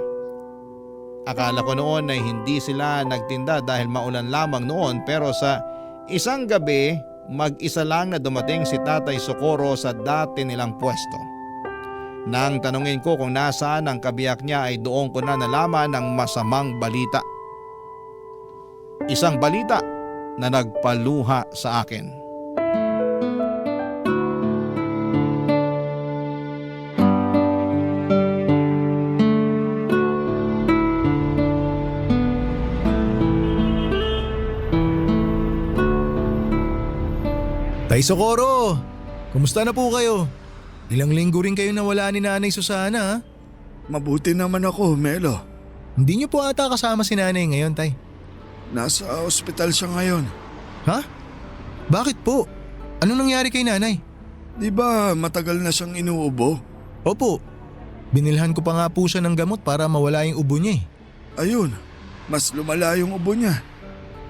Akala ko noon ay hindi sila nagtinda dahil maulan lamang noon, pero sa isang gabi mag-isa lang na dumating si Tatay Socorro sa dati nilang pwesto. Nang tanungin ko kung nasaan ang kabiyak niya ay doon ko na nalaman ang masamang balita. Isang balita na nagpaluha sa akin. Tay Socorro, kumusta na po kayo? Ilang linggo rin kayo nawala ni Nanay Susana ha? Mabuti naman ako, Melo. Hindi niyo po ata kasama si Nanay ngayon, Tay. Nasa ospital siya ngayon. Ha? Bakit po? Anong nangyari kay Nanay? Di ba matagal na siyang inuubo? Opo, binilhan ko pa nga po siya ng gamot para mawala yung ubo niya eh. Ayun, mas lumala yung ubo niya.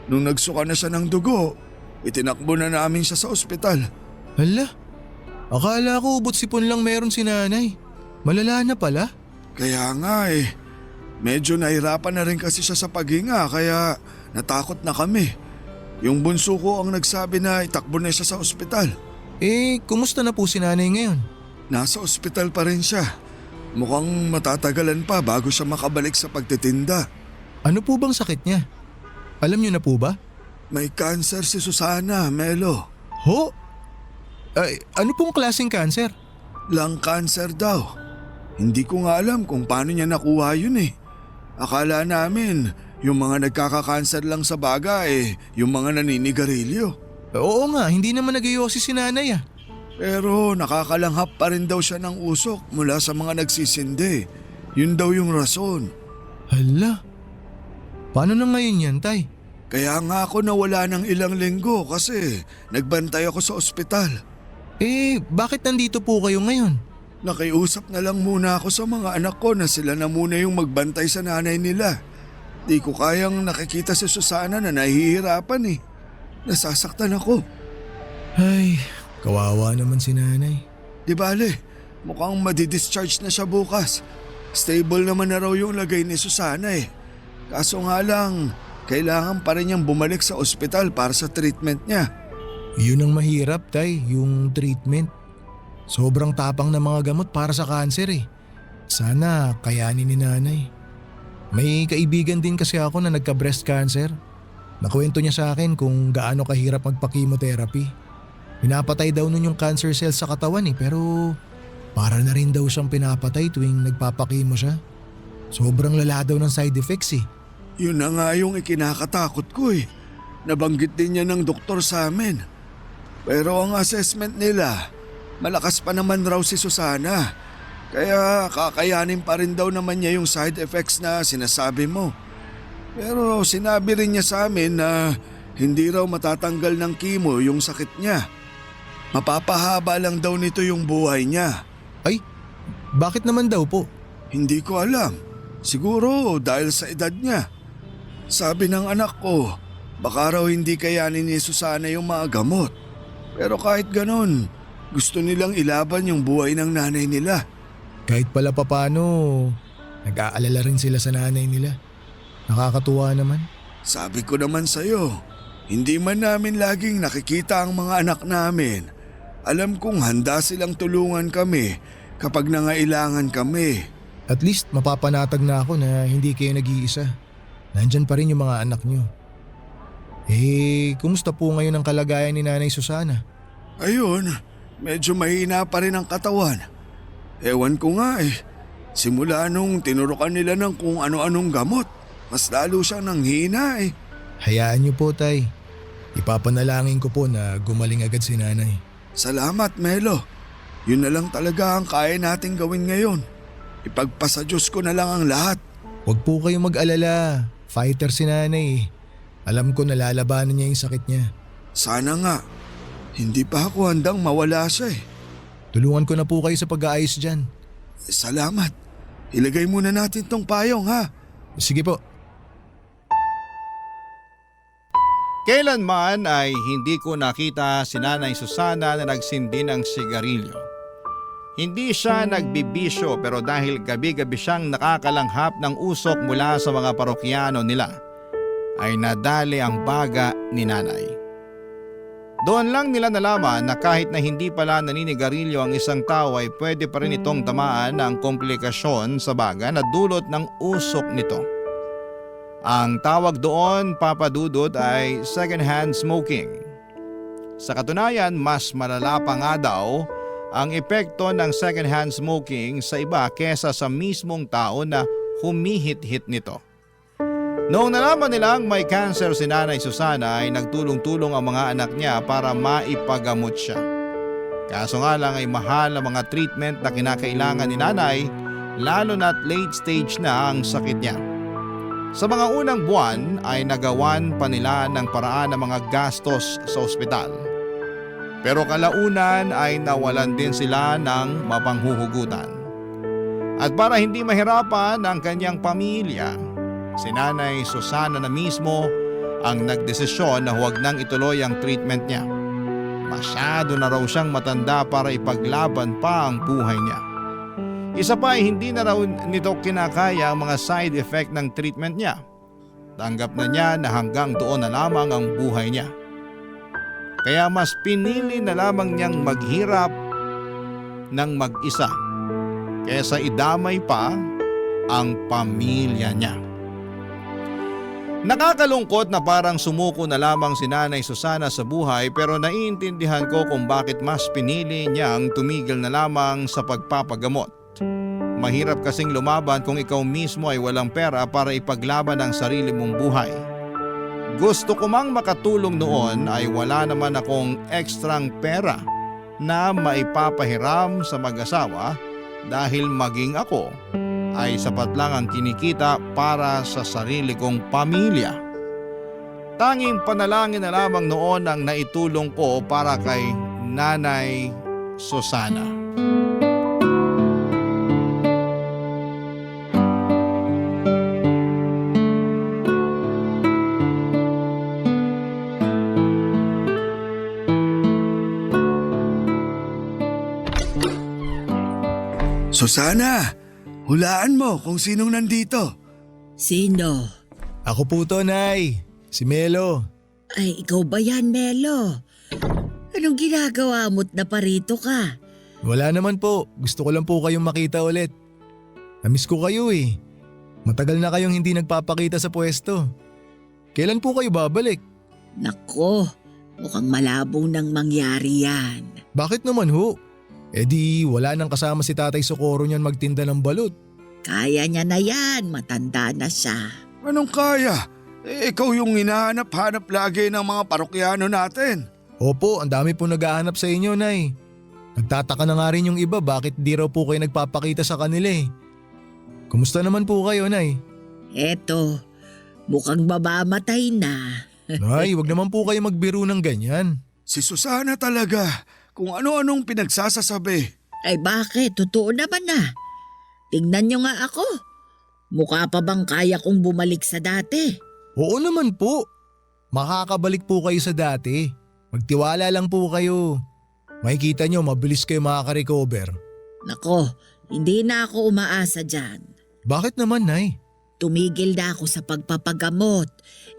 Nung nagsuka na siya ng dugo, itinakbo na namin siya sa ospital. Hala, akala ko ubot sipon lang meron si Nanay. Malala na pala. Kaya nga eh, medyo nahirapan na rin kasi siya sa paghinga kaya natakot na kami. Yung bunso ko ang nagsabi na itakbo na siya sa ospital. Eh, kumusta na po si Nanay ngayon? Nasa ospital pa rin siya. Mukhang matatagalan pa bago siya makabalik sa pagtitinda. Ano po bang sakit niya? Alam niyo na po ba? May cancer si Susana, Melo. Ho? Ay, ano pong klaseng cancer? Lung cancer daw. Hindi ko nga alam kung paano niya nakuha yun eh. Akala namin yung mga nagkaka-cancer lang sa baga yung mga naninigarilyo. Oo nga, hindi naman nag-iossi si Nanay ah. Pero nakakalanghap pa rin daw siya ng usok mula sa mga nagsisindi. Yun daw yung rason. Hala, paano na ngayon yan, Tay? Kaya nga ako nawala ng ilang linggo kasi nagbantay ako sa ospital. Eh, bakit nandito po kayo ngayon? Nakiusap na lang muna ako sa mga anak ko na sila na muna yung magbantay sa nanay nila. Di ko kayang nakikita si Susana na nahihirapan eh. Nasasaktan ako. Ay, kawawa naman si Nanay. Di bale, mukhang madidischarge na siya bukas. Stable naman na raw yung lagay ni Susana eh. Kaso nga lang, kailangan pa rin niyang bumalik sa ospital para sa treatment niya. Yun ang mahirap, Tay, yung treatment. Sobrang tapang na mga gamot para sa cancer eh. Sana kayanin ni Nanay. May kaibigan din kasi ako na nagka-breast cancer. Nakwento niya sa akin kung gaano kahirap magpa-chemotherapy. Pinapatay daw nun yung cancer cells sa katawan pero para na rin daw siyang pinapatay tuwing nagpapakimo siya. Sobrang lala daw ng side effects eh. Yun na nga yung ikinakatakot ko eh. Nabanggit din niya ng doktor sa amin. Pero ang assessment nila, malakas pa naman raw si Susana. Kaya kakayanin pa rin daw naman niya yung side effects na sinasabi mo. Pero sinabi rin niya sa amin na hindi raw matatanggal ng chemo yung sakit niya. Mapapahaba lang daw nito yung buhay niya. Ay, bakit naman daw po? Hindi ko alam. Siguro dahil sa edad niya. Sabi ng anak ko, baka raw hindi kayanin ni Susana yung mga gamot. Pero kahit ganon, gusto nilang ilaban yung buhay ng nanay nila. Kahit pala papano, nag-aalala rin sila sa nanay nila. Nakakatuwa naman. Sabi ko naman sa'yo, hindi man namin laging nakikita ang mga anak namin. Alam kong handa silang tulungan kami kapag nangailangan kami. At least mapapanatag na ako na hindi kayo nag-iisa. Nandyan pa rin yung mga anak nyo. Kumusta po ngayon ang kalagayan ni Nanay Susana? Ayun, medyo mahina pa rin ang katawan. Ewan ko nga eh. Simula nung tinurukan nila ng kung ano-anong gamot, mas lalo siyang nanghina eh. Hayaan nyo po, Tay. Ipapanalangin ko po na gumaling agad si Nanay. Salamat, Melo. Yun na lang talaga ang kaya nating gawin ngayon. Ipagpasa Diyos ko na lang ang lahat. Huwag po kayong mag-alala. Fighter si Nanay. Alam ko nalalabanan niya yung sakit niya. Sana nga. Hindi pa ako handang mawala siya eh. Tulungan ko na po kayo sa pag-aayos dyan. Salamat. Ilagay muna natin tong payong ha. Sige po. Kailanman ay hindi ko nakita si Nanay Susana na nagsindi ng sigarilyo. Hindi siya nagbibisyo pero dahil gabi-gabi siyang nakakalanghap ng usok mula sa mga parokyano nila, ay nadali ang baga ni Nanay. Doon lang nila nalaman na kahit na hindi pala naninigarilyo ang isang tao ay pwede pa rin itong tamaan ng komplikasyon sa baga na dulot ng usok nito. Ang tawag doon, Papa Dudut, ay second-hand smoking. Sa katunayan, mas malala pa nga daw ang epekto ng second-hand smoking sa iba kesa sa mismong tao na humihit-hit nito. Noong nalaman nilang may cancer si Nanay Susana ay nagtulong-tulong ang mga anak niya para maipagamot siya. Kaso nga lang ay mahal ang mga treatment na kinakailangan ni Nanay, lalo na't late stage na ang sakit niya. Sa mga unang buwan ay nagawan pa nila ng paraan ng mga gastos sa ospital. Pero kalaunan ay nawalan din sila ng mapanghuhugutan. At para hindi mahirapan ang kanyang pamilya, si Nanay Susana na mismo ang nagdesisyon na huwag nang ituloy ang treatment niya. Masyado na raw siyang matanda para ipaglaban pa ang buhay niya. Isa pa ay hindi na raw nito kinakaya ang mga side effect ng treatment niya. Tanggap na niya na hanggang doon na lamang ang buhay niya. Kaya mas pinili na lamang niyang maghirap ng mag-isa kaysa idamay pa ang pamilya niya. Nakakalungkot na parang sumuko na lamang si Nanay Susana sa buhay pero naiintindihan ko kung bakit mas pinili niyang tumigil na lamang sa pagpapagamot. Mahirap kasing lumaban kung ikaw mismo ay walang pera para ipaglaban ang sarili mong buhay. Gusto ko mang makatulong noon ay wala naman akong ekstrang pera na maipapahiram sa mag-asawa dahil maging ako ay sapat lang ang kinikita para sa sarili kong pamilya. Tanging panalangin na lamang noon ang naitulong ko para kay Nanay Susana. Susana, hulaan mo kung sinong nandito. Sino? Ako po to, Nay. Si Melo. Ay, ikaw ba yan, Melo? Anong ginagawa mo't naparito ka? Wala naman po. Gusto ko lang po kayong makita ulit. Namiss ko kayo eh. Matagal na kayong hindi nagpapakita sa pwesto. Kailan po kayo babalik? Nako, Mukhang malabo nang mangyari yan. Bakit naman ho? Eh di wala nang kasama si Tatay Socorro niyan magtinda ng balut. Kaya niya na yan, matanda na siya. Anong kaya? Ikaw yung hinahanap-hanap lagi ng mga parokyano natin. Opo, ang dami po naghahanap sa inyo, Nay. Nagtataka na nga rin yung iba bakit di raw po kayo nagpapakita sa kanila eh. Kumusta naman po kayo, Nay? Eto, mukhang mabamatay na. Nay, wag naman po kayo magbiro ng ganyan. Si Susana talaga, kung ano-anong pinagsasasabi. Ay bakit? Totoo naman na. Tingnan niyo nga ako. Mukha pa bang kaya kong bumalik sa dati? Oo naman po. Makakabalik po kayo sa dati. Magtiwala lang po kayo. Makikita nyo, mabilis kayo makaka-recover. Nako, hindi na ako umaasa dyan. Bakit naman, Nay? Tumigil na ako sa pagpapagamot.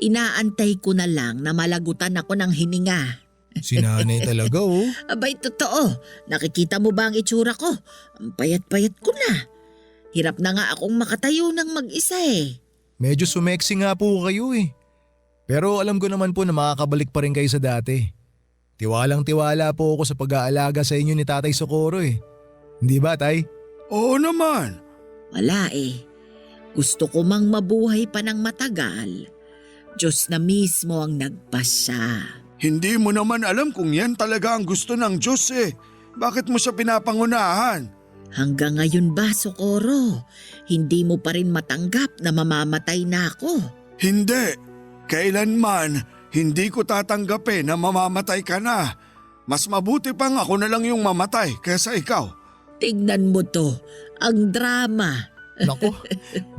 Inaantay ko na lang na malagutan ako ng hininga. Si Nanay talaga, oh. Abay, totoo. Nakikita mo ba ang itsura ko? Ang payat-payat ko na. Hirap na nga akong makatayo ng mag-isa eh. Medyo sumeksi nga po kayo eh. Pero alam ko naman po na makakabalik pa rin kayo sa dati. Tiwalang-tiwala po ako sa pag-aalaga sa inyo ni Tatay Socorro eh. Hindi ba, Tay? Oo naman. Wala eh. Gusto ko mang mabuhay pa ng matagal. Diyos na mismo ang nagpasya. Hindi mo naman alam kung yan talaga ang gusto ng Diyos eh. Bakit mo siya pinapangunahan? Hanggang ngayon ba, Socorro? Hindi mo pa rin matanggap na mamamatay na ako? Hindi. Kailanman, hindi ko tatanggapin na mamamatay ka na. Mas mabuti pang ako na lang yung mamatay kaysa ikaw. Tignan mo to, ang drama. Nako,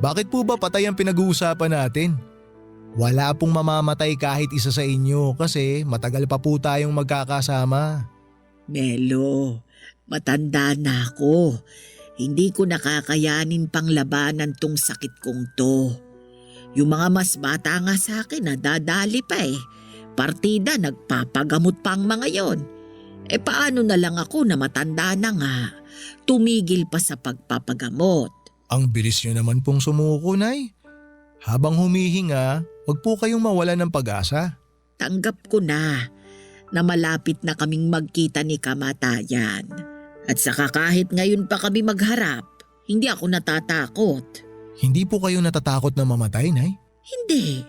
bakit po ba patay ang pinag-uusapan natin? Wala pong mamamatay kahit isa sa inyo kasi matagal pa po tayong magkakasama. Melo, matanda na ako. Hindi ko nakakayanin pang labanan tong sakit kong to. Yung mga mas bata nga sa akin nadadali pa eh. Partida nagpapagamot pa ang mga yon. E paano na lang ako na matanda na nga, tumigil pa sa pagpapagamot. Ang bilis nyo naman pong sumuko, Nay. Habang humihinga, wag po kayong mawala ng pag-asa. Tanggap ko na malapit na kaming magkita ni kamatayan. At saka kahit ngayon pa kami magharap, hindi ako natatakot. Hindi po kayo natatakot na mamatay, Nay? Hindi.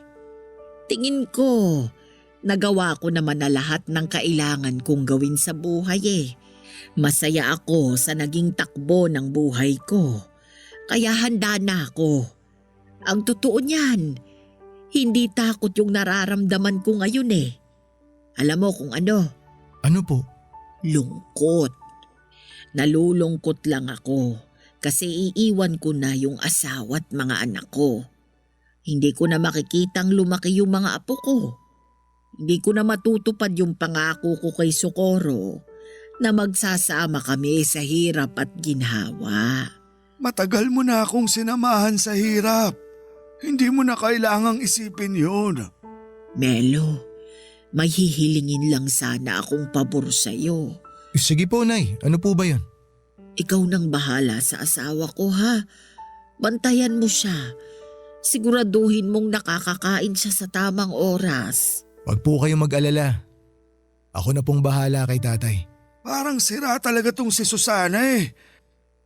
Tingin ko, nagawa ko naman na lahat ng kailangan kong gawin sa buhay eh. Masaya ako sa naging takbo ng buhay ko. Kaya handa na ako. Ang totoo niyan, hindi takot yung nararamdaman ko ngayon eh. Alam mo kung ano? Ano po? Lungkot. Nalulungkot lang ako kasi iiwan ko na yung asawa at mga anak ko. Hindi ko na makikitang lumaki yung mga apo ko. Hindi ko na matutupad yung pangako ko kay Socorro na magsasama kami sa hirap at ginhawa. Matagal mo na akong sinamahan sa hirap. Hindi mo na kailangang isipin yun. Melo, may hihilingin lang sana akong pabor sa'yo. Sige po, Nay. Ano po ba yun? Ikaw nang bahala sa asawa ko ha. Bantayan mo siya. Siguraduhin mong nakakakain siya sa tamang oras. Wag po kayong mag-alala. Ako na pong bahala kay Tatay. Parang sira talaga tong si Susana eh.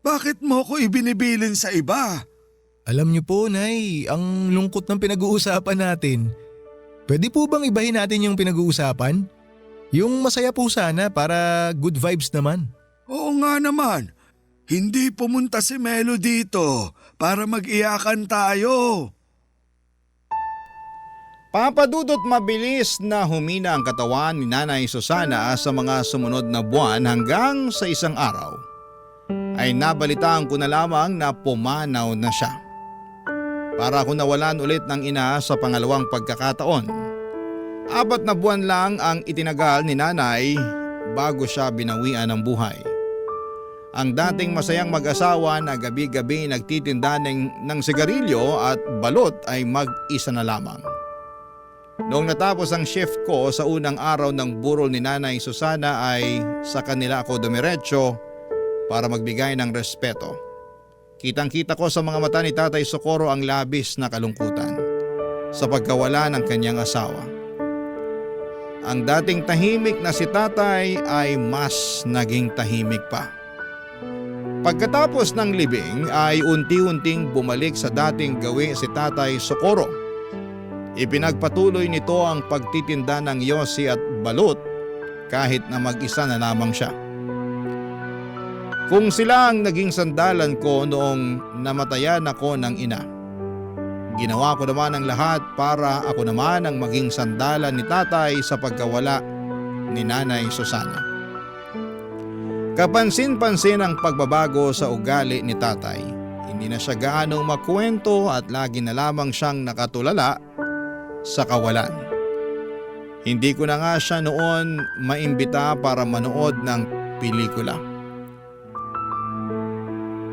Bakit mo ko ibinibilin sa iba? Alam niyo po, Nay, ang lungkot ng pinag-uusapan natin. Pwede po bang ibahin natin yung pinag-uusapan? Yung masaya po sana para good vibes naman. Oo nga naman. Hindi pumunta si Melo dito para mag-iyakan tayo. Papadudot mabilis na humina ang katawan ni Nanay Susana sa mga sumunod na buwan hanggang sa isang araw ay nabalitaan ko na lamang na pumanaw na siya. Para ako nawalan ulit ng ina sa pangalawang pagkakataon. 4 na buwan lang ang itinagal ni Nanay bago siya binawian ng buhay. Ang dating masayang mag-asawa na gabi-gabi nagtitinda ng sigarilyo at balot ay mag-isa na lamang. Noong natapos ang shift ko sa unang araw ng burol ni Nanay Susana ay sa kanila ako dumiretso para magbigay ng respeto. Kitang-kita ko sa mga mata ni Tatay Socorro ang labis na kalungkutan sa pagkawala ng kanyang asawa. ang dating tahimik na si tatay ay mas naging tahimik pa. Pagkatapos ng libing ay unti-unting bumalik sa dating gawi si Tatay Socorro. Ipinagpatuloy nito ang pagtitinda ng yosi at balut kahit na mag-isa na lamang siya. Kung sila ang naging sandalan ko noong namatayan ako ng ina, ginawa ko naman ang lahat para ako naman ang maging sandalan ni tatay sa pagkawala ni Nanay Susana. Kapansin-pansin ang pagbabago sa ugali ni tatay. Hindi na siya gaanong makwento at lagi na lamang siyang nakatulala sa kawalan. Hindi ko na nga siya noon maimbita para manood ng pelikula.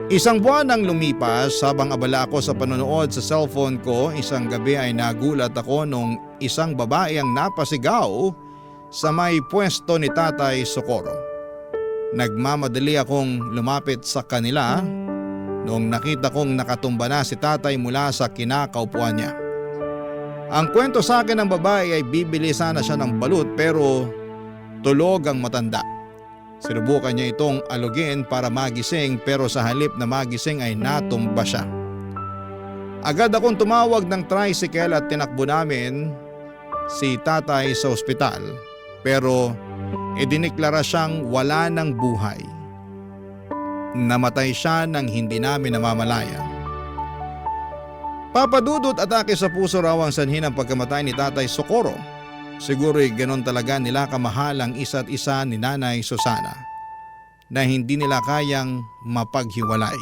Isang buwan ang lumipas habang abala ako sa panonood sa cellphone ko. Isang gabi ay nagulat ako nung isang babae ang napasigaw sa may pwesto ni Tatay Socorro. Nagmamadali akong lumapit sa kanila noong nakita kong nakatumba na si tatay mula sa kinakaupuan niya. Ang kwento sa akin ng babae ay bibili sana siya ng balut pero tulog ang matanda. Sinubukan niya itong alugin para magising pero sa halip na magising ay natumba siya. Agad akong tumawag ng tricycle at tinakbo namin si tatay sa ospital pero idiniklara siyang wala ng buhay. Namatay siya nang hindi namin namamalayan. Papadudot atake sa puso raw ang sanhi ng pagkamatay ni Tatay Socorro. Siguro'y ganon talaga nila kamahal ang isa't isa ni Nanay Susana na hindi nila kayang mapaghiwalay.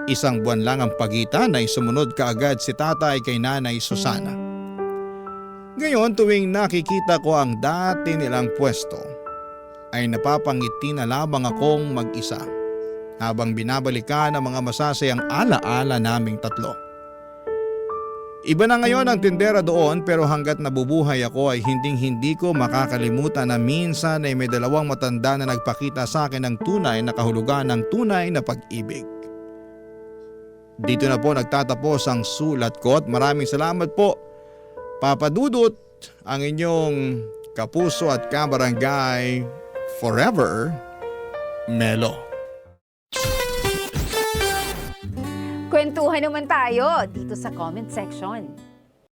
Isang buwan lang ang pagitan ay sumunod kaagad si tatay kay Nanay Susana. Ngayon tuwing nakikita ko ang dati nilang pwesto ay napapangiti na lamang akong mag-isa habang binabalikan ang mga masasayang ala-ala naming tatlo. Iba na ngayon ang tindera doon pero hanggat nabubuhay ako ay hinding-hindi ko makakalimutan na minsan ay may dalawang matanda na nagpakita sa akin ng tunay na kahulugan ng tunay na pag-ibig. Dito na po nagtatapos ang sulat ko at maraming salamat po Papa Dudut, ang inyong kapuso at kabarangay forever, Melo. Kwentuhan naman tayo dito sa comment section.